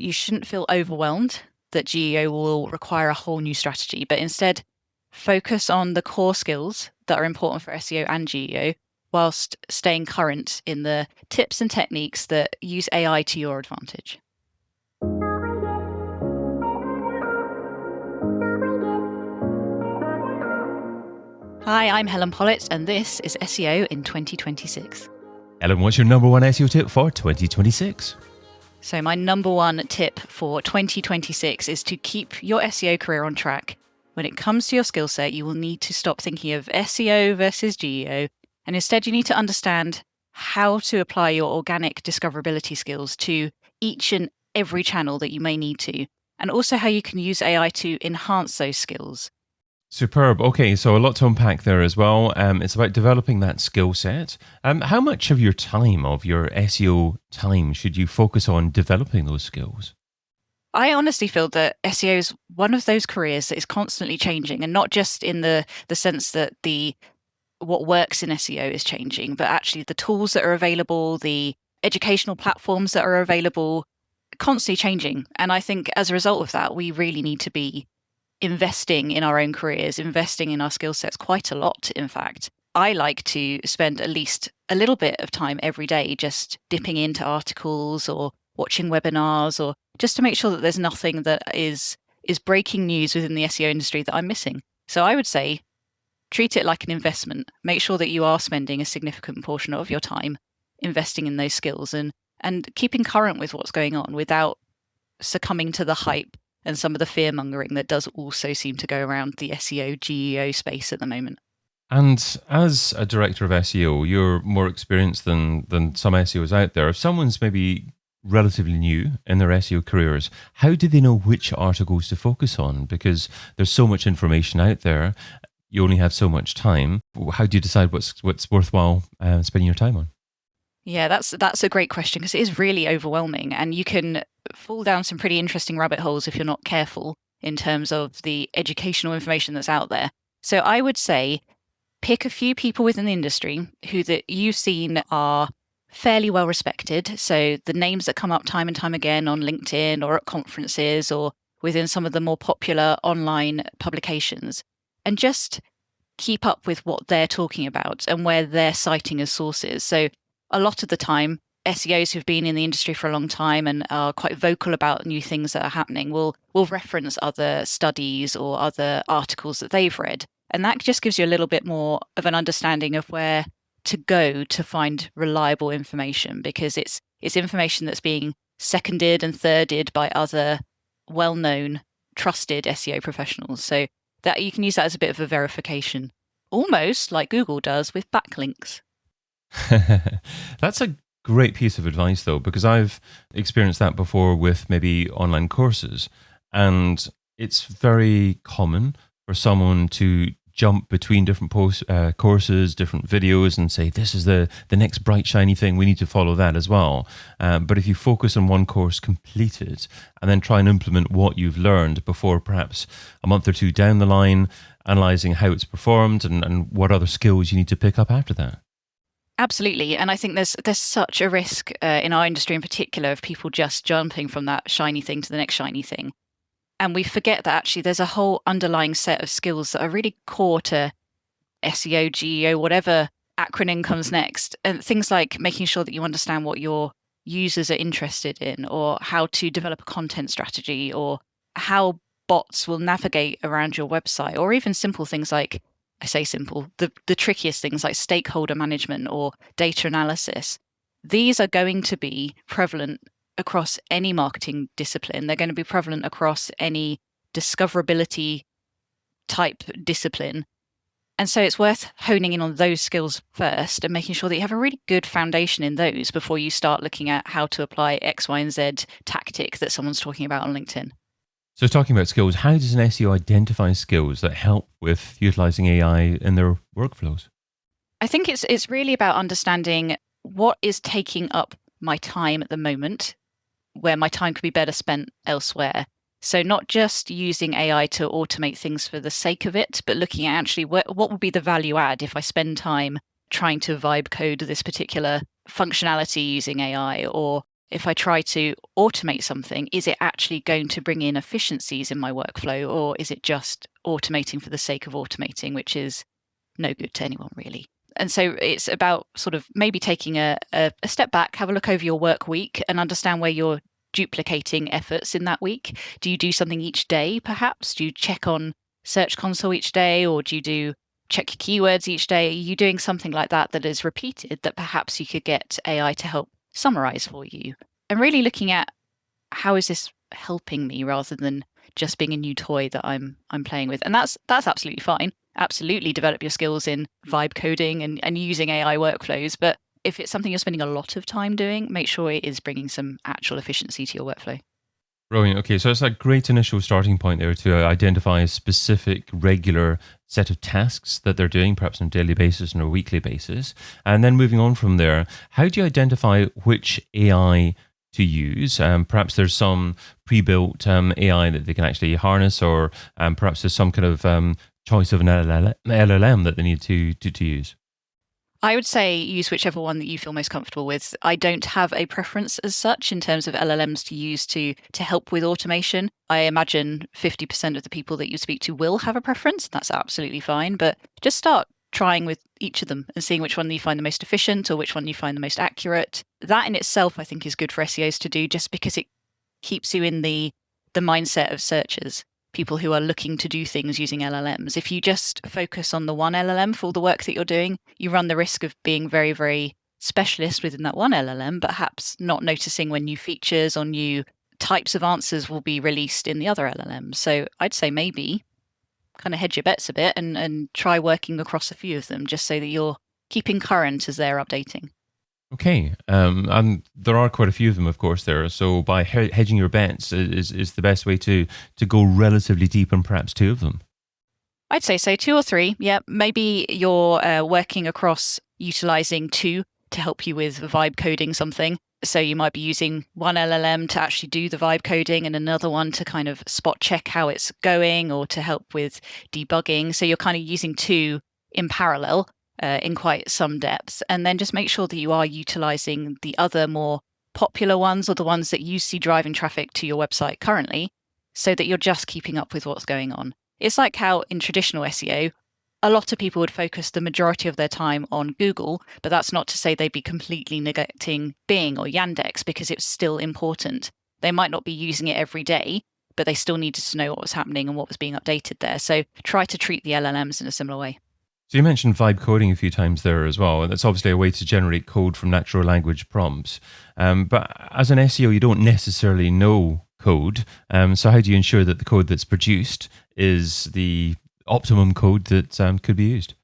you shouldn't feel overwhelmed that GEO will require a whole new strategy, but instead focus on the core skills that are important for SEO and GEO whilst staying current in the tips and techniques that use AI to your advantage. Hi, I'm Helen Pollitt, and this is SEO in 2026. Helen, what's your number one SEO tip for 2026? So my number one tip for 2026 is to keep your SEO career on track. When it comes to your skill set, you will need to stop thinking of SEO versus GEO, and instead you need to understand how to apply your organic discoverability skills to each and every channel that you may need to, and also how you can use AI to enhance those skills. Superb. Okay, so a lot to unpack there as well. It's about developing that skill set. How much of your time, of your SEO time, should you focus on developing those skills? I honestly feel that SEO is one of those careers that is constantly changing, and not just in the sense that what works in SEO is changing, but actually the tools that are available, the educational platforms that are available, constantly changing. And I think as a result of that, we really need to be investing in our own careers, investing in our skill sets quite a lot, in fact. I like to spend at least a little bit of time every day just dipping into articles or watching webinars, or just to make sure that there's nothing that is breaking news within the SEO industry that I'm missing. So I would say treat it like an investment. Make sure that you are spending a significant portion of your time investing in those skills and keeping current with what's going on without succumbing to the hype and some of the fear mongering that does also seem to go around the SEO GEO space at the moment. And as a director of SEO, you're more experienced than some SEOs out there. If someone's maybe relatively new in their SEO careers, how do they know which articles to focus on? Because there's so much information out there, you only have so much time. How do you decide what's worthwhile spending your time on? Yeah, that's a great question, because it is really overwhelming, and you can fall down some pretty interesting rabbit holes if you're not careful in terms of the educational information that's out there. So I would say pick a few people within the industry who that you've seen are fairly well respected. So the names that come up time and time again on LinkedIn or at conferences or within some of the more popular online publications, and just keep up with what they're talking about and where they're citing as sources. So a lot of the time, SEOs who've been in the industry for a long time and are quite vocal about new things that are happening will reference other studies or other articles that they've read. And that just gives you a little bit more of an understanding of where to go to find reliable information, because it's information that's being seconded and thirded by other well-known, trusted SEO professionals. So that you can use that as a bit of a verification, almost like Google does with backlinks. That's a great piece of advice, though, because I've experienced that before with maybe online courses. And it's very common for someone to jump between different courses, different videos, and say, this is the next bright, shiny thing. We need to follow that as well. But if you focus on one course completed and then try and implement what you've learned before perhaps a month or two down the line, analyzing how it's performed and what other skills you need to pick up after that. Absolutely. And I think there's such a risk in our industry in particular of people just jumping from that shiny thing to the next shiny thing. And we forget that actually there's a whole underlying set of skills that are really core to SEO, GEO, whatever acronym comes next. And things like making sure that you understand what your users are interested in, or how to develop a content strategy, or how bots will navigate around your website, or even simple things like, I say simple, the trickiest things like stakeholder management or data analysis. These are going to be prevalent across any marketing discipline. They're going to be prevalent across any discoverability type discipline. And so it's worth honing in on those skills first and making sure that you have a really good foundation in those before you start looking at how to apply X, Y, and Z tactic that someone's talking about on LinkedIn. So talking about skills, how does an SEO identify skills that help with utilizing AI in their workflows? I think it's really about understanding what is taking up my time at the moment, where my time could be better spent elsewhere. So not just using AI to automate things for the sake of it, but looking at actually what would be the value add if I spend time trying to vibe code this particular functionality using AI, or if I try to automate something, is it actually going to bring in efficiencies in my workflow, or is it just automating for the sake of automating, which is no good to anyone really? And so it's about sort of maybe taking a step back, have a look over your work week and understand where you're duplicating efforts in that week. Do you do something each day, perhaps? Do you check on Search Console each day, or do you check your keywords each day? Are you doing something like that that is repeated that perhaps you could get AI to help summarize for you? And really looking at how is this helping me rather than just being a new toy that I'm playing with. And that's absolutely fine. Absolutely develop your skills in vibe coding and using AI workflows. But if it's something you're spending a lot of time doing, make sure it is bringing some actual efficiency to your workflow. Brilliant. Okay, so it's a great initial starting point there to identify a specific regular set of tasks that they're doing, perhaps on a daily basis and a weekly basis. And then moving on from there, how do you identify which AI to use? Perhaps there's some pre-built AI that they can actually harness, or perhaps there's some kind of choice of an LLM that they need to use. I would say use whichever one that you feel most comfortable with. I don't have a preference as such in terms of LLMs to use to help with automation. I imagine 50% of the people that you speak to will have a preference. That's absolutely fine. But just start trying with each of them and seeing which one you find the most efficient or which one you find the most accurate. That in itself, I think, is good for SEOs to do, just because it keeps you in the mindset of searchers, people who are looking to do things using LLMs. If you just focus on the one LLM for all the work that you're doing, you run the risk of being very, very specialist within that one LLM, but perhaps not noticing when new features or new types of answers will be released in the other LLMs. So I'd say maybe kind of hedge your bets a bit and try working across a few of them, just so that you're keeping current as they're updating. Okay, and there are quite a few of them, of course, there. So by hedging your bets is the best way to go relatively deep on perhaps two of them. I'd say so, 2 or 3. Yeah, maybe you're working across utilizing 2 to help you with vibe coding something. So you might be using one LLM to actually do the vibe coding and another one to kind of spot check how it's going or to help with debugging. So you're kind of using 2 in parallel. In quite some depth, and then just make sure that you are utilizing the other more popular ones or the ones that you see driving traffic to your website currently, so that you're just keeping up with what's going on. It's like how in traditional SEO, a lot of people would focus the majority of their time on Google, but that's not to say they'd be completely neglecting Bing or Yandex, because it's still important. They might not be using it every day, but they still needed to know what was happening and what was being updated there. So try to treat the LLMs in a similar way. So you mentioned vibe coding a few times there as well, and that's obviously a way to generate code from natural language prompts. But as an SEO, you don't necessarily know code. So how do you ensure that the code that's produced is the optimum code that could be used?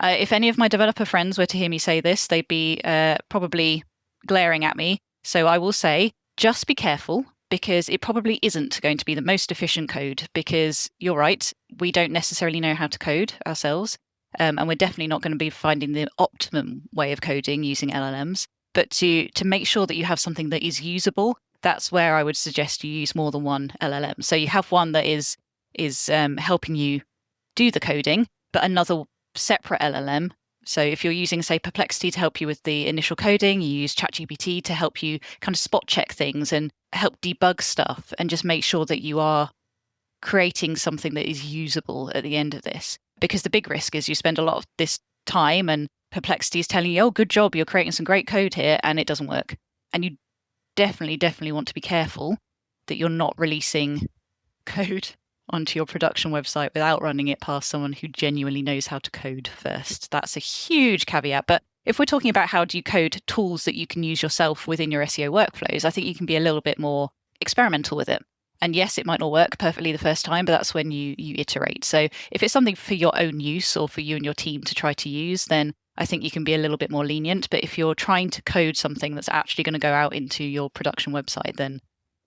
If any of my developer friends were to hear me say this, they'd be probably glaring at me. So I will say, just be careful, because it probably isn't going to be the most efficient code, because you're right, we don't necessarily know how to code ourselves. And we're definitely not going to be finding the optimum way of coding using LLMs. But to make sure that you have something that is usable, that's where I would suggest you use more than one LLM. So you have one that is helping you do the coding, but another separate LLM. So if you're using, say, Perplexity to help you with the initial coding, you use ChatGPT to help you kind of spot check things and help debug stuff, and just make sure that you are creating something that is usable at the end of this. Because the big risk is you spend a lot of this time and Perplexity is telling you, oh, good job, you're creating some great code here, and it doesn't work. And you definitely want to be careful that you're not releasing code onto your production website without running it past someone who genuinely knows how to code first. That's a huge caveat. But if we're talking about how do you code tools that you can use yourself within your SEO workflows, I think you can be a little bit more experimental with it. And yes, it might not work perfectly the first time, but that's when you iterate. So if it's something for your own use or for you and your team to try to use, then I think you can be a little bit more lenient. But if you're trying to code something that's actually going to go out into your production website, then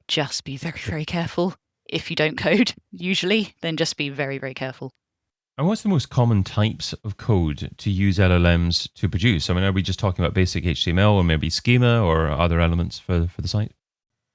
just be very, very careful. If you don't code, usually, then just be very, very careful. And what's the most common types of code to use LLMs to produce? I mean, are we just talking about basic HTML or maybe schema or other elements for the site?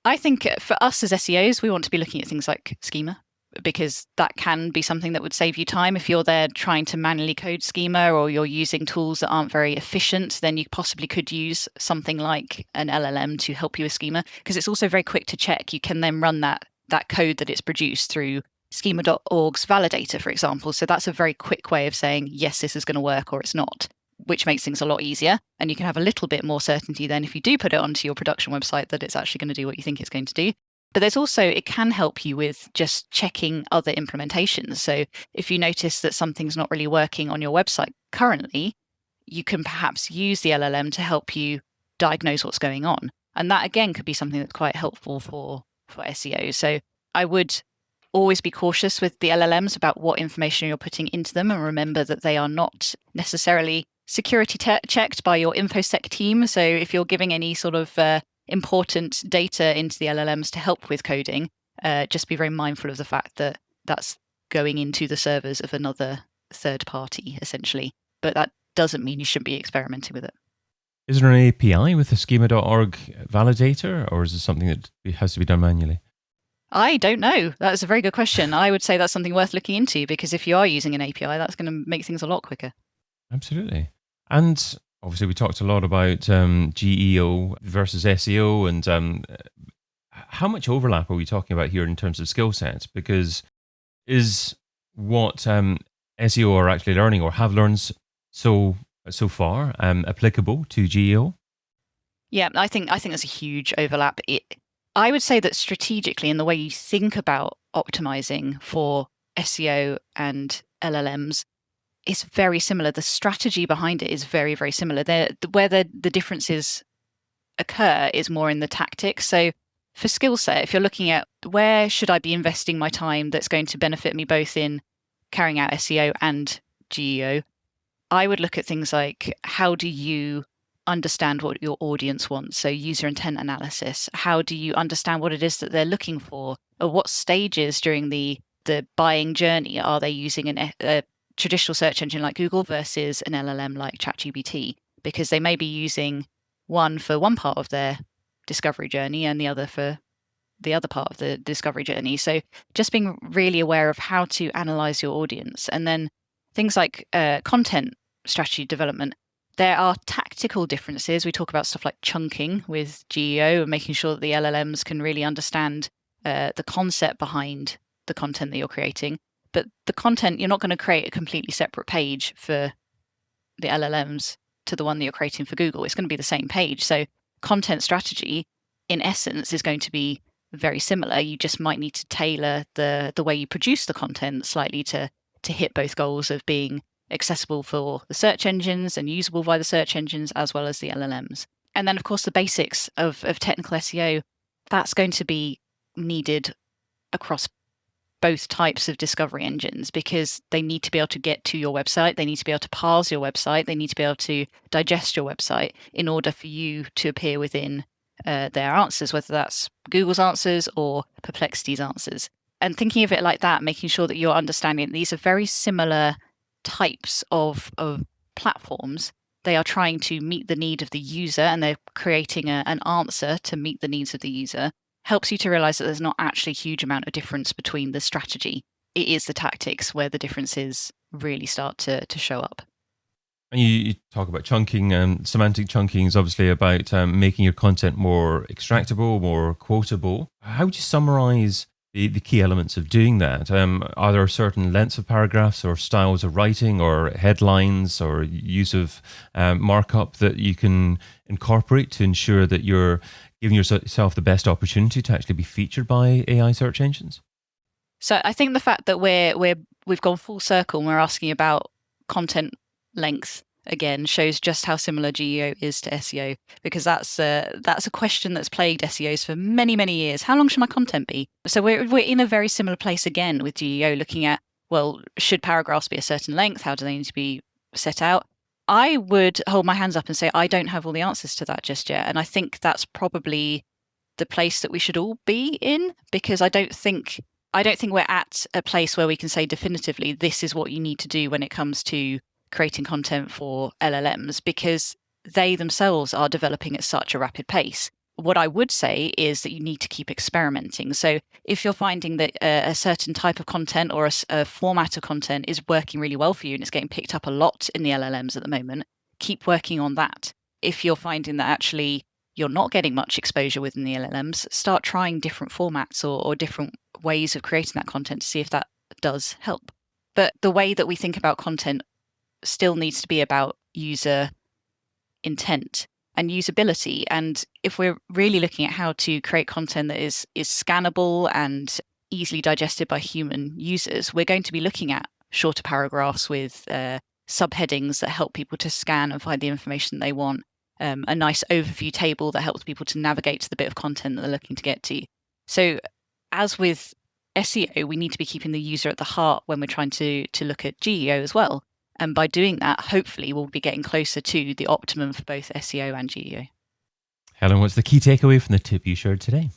I think for us as SEOs, we want to be looking at things like schema. because that can be something that would save you time. If you're there trying to manually code schema, or you're using tools that aren't very efficient, then you possibly could use something like an LLM to help you with schema, because it's also very quick to check. You can then run that code that it's produced through schema.org's validator, for example. So that's a very quick way of saying, yes, this is going to work, or it's not, which makes things a lot easier. And you can have a little bit more certainty then if you do put it onto your production website that it's actually going to do what you think it's going to do. But there's also, it can help you with just checking other implementations. So if you notice that something's not really working on your website currently, you can perhaps use the LLM to help you diagnose what's going on. And that, again, could be something that's quite helpful for SEO. So I would always be cautious with the LLMs about what information you're putting into them, and remember that they are not necessarily security checked by your InfoSec team. So if you're giving any sort of important data into the LLMs to help with coding, just be very mindful of the fact that that's going into the servers of another third party, essentially. But that doesn't mean you shouldn't be experimenting with it. Is there an API with the schema.org validator, or is it something that has to be done manually? I don't know. That's a very good question. I would say that's something worth looking into, because if you are using an API, that's going to make things a lot quicker. Absolutely. And obviously, we talked a lot about GEO versus SEO, and how much overlap are we talking about here in terms of skill sets? Because is what SEO are actually learning or have learned so far applicable to GEO? Yeah, I think there's a huge overlap. I would say that strategically, in the way you think about optimizing for SEO and LLMs, is very similar. The strategy behind it is very, very similar. Where the differences occur is more in the tactics. So for skill set, if you're looking at where should I be investing my time that's going to benefit me both in carrying out SEO and GEO, I would look at things like, how do you understand what your audience wants? So user intent analysis. How do you understand what it is that they're looking for? Or what stages during the buying journey are they using a traditional search engine like Google versus an LLM like ChatGPT? Because they may be using one for one part of their discovery journey and the other for the other part of the discovery journey. So just being really aware of how to analyze your audience. And then things like content strategy development. There are tactical differences. We talk about stuff like chunking with GEO and making sure that the LLMs can really understand the concept behind the content that you're creating. But the content, you're not going to create a completely separate page for the LLMs to the one that you're creating for Google. It's going to be the same page. So content strategy, in essence, is going to be very similar. You just might need to tailor the way you produce the content slightly to hit both goals of being accessible for the search engines and usable by the search engines, as well as the LLMs. And then, of course, the basics of technical SEO, that's going to be needed across both types of discovery engines, because they need to be able to get to your website. They need to be able to parse your website. They need to be able to digest your website in order for you to appear within their answers, whether that's Google's answers or Perplexity's answers. And thinking of it like that, making sure that you're understanding these are very similar types of platforms. They are trying to meet the need of the user, and they're creating an answer to meet the needs of the user. Helps you to realize that there's not actually a huge amount of difference between the strategy. It is the tactics where the differences really start to show up. And you talk about chunking, and semantic chunking is obviously about making your content more extractable, more quotable. How would you summarize the key elements of doing that? Are there certain lengths of paragraphs or styles of writing or headlines or use of markup that you can incorporate to ensure that you're giving yourself the best opportunity to actually be featured by AI search engines? So I think the fact that we've gone full circle and we're asking about content length again shows just how similar GEO is to SEO, because that's a question that's plagued SEOs for many, many years. How long should my content be? So we're in a very similar place again with GEO, looking at, well, should paragraphs be a certain length? How do they need to be set out? I would hold my hands up and say I don't have all the answers to that just yet. And I think that's probably the place that we should all be in, because I don't think we're at a place where we can say definitively this is what you need to do when it comes to creating content for LLMs, because they themselves are developing at such a rapid pace. what I would say is that you need to keep experimenting. So if you're finding that a certain type of content or a format of content is working really well for you and it's getting picked up a lot in the LLMs at the moment, keep working on that. If you're finding that actually you're not getting much exposure within the LLMs, start trying different formats or different ways of creating that content to see if that does help. But the way that we think about content still needs to be about user intent and usability. And if we're really looking at how to create content that is scannable and easily digested by human users, we're going to be looking at shorter paragraphs with subheadings that help people to scan and find the information they want, a nice overview table that helps people to navigate to the bit of content that they're looking to get to. So as with SEO, we need to be keeping the user at the heart when we're trying to look at GEO as well. And by doing that, hopefully we'll be getting closer to the optimum for both SEO and GEO. Helen, what's the key takeaway from the tip you shared today?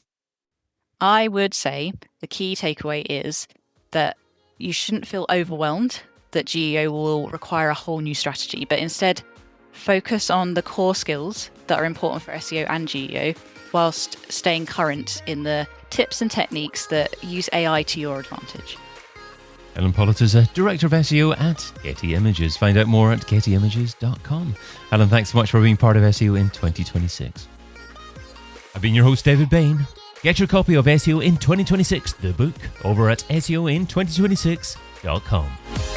I would say the key takeaway is that you shouldn't feel overwhelmed that GEO will require a whole new strategy, but instead focus on the core skills that are important for SEO and GEO whilst staying current in the tips and techniques that use AI to your advantage. Helen Pollitt is a Director of SEO at Getty Images. Find out more at gettyimages.com. Helen, thanks so much for being part of SEO in 2026. I've been your host, David Bain. Get your copy of SEO in 2026, the book, over at SEOin2026.com.